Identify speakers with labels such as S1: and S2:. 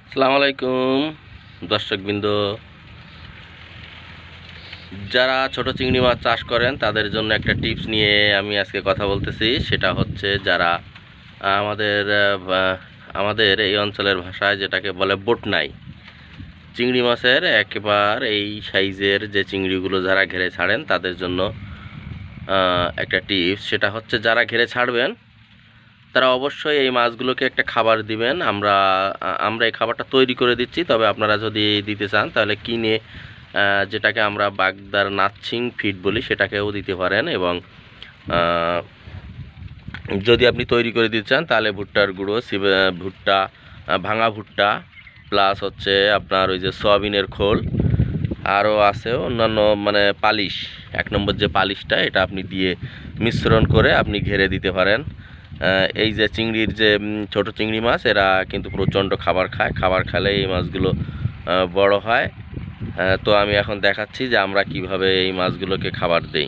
S1: আসসালামু আলাইকুম দর্শকবৃন্দ, যারা ছোট চিংড়ি মাছ চাষ করেন তাদের জন্য একটা টিপস নিয়ে আমি আজকে কথা বলতেছি। সেটা হচ্ছে যারা আমাদের আমাদের এই অঞ্চলের ভাষায় যেটাকে বলে বোটনাই চিংড়ি মাছের একেবারে এই সাইজের যে চিংড়িগুলো যারা ঘেরে ছাড়েন তাদের জন্য একটা টিপস। সেটা হচ্ছে যারা ঘেরে ছাড়বেন তারা অবশ্যই এই মাছগুলোকে একটা খাবার দিবেন। আমরা এই খাবারটা তৈরি করে দিচ্ছি, তবে আপনারা যদি দিতে চান তাহলে কিনে যেটাকে আমরা বাগদার নাচ্ছিং ফিড বলি সেটাকেও দিতে পারেন। এবং যদি আপনি তৈরি করে দিতে চান তাহলে ভুট্টার গুঁড়ো, ভুট্টা, ভাঙা ভুট্টা, প্লাস হচ্ছে আপনার ওই যে সয়াবিনের খোল, আরও আছে অন্যান্য মানে পালিশ, 1 নম্বর যে পালিশটা এটা আপনি দিয়ে মিশ্রণ করে আপনি ঘেরে দিতে পারেন। এই যে চিংড়ির যে ছোট চিংড়ি মাছ এরা কিন্তু প্রচণ্ড খাবার খায়, খাবার খেলে এই মাছগুলো বড় হয়। তো আমি এখন দেখাচ্ছি যে আমরা কিভাবে এই মাছগুলোকে খাবার দেই।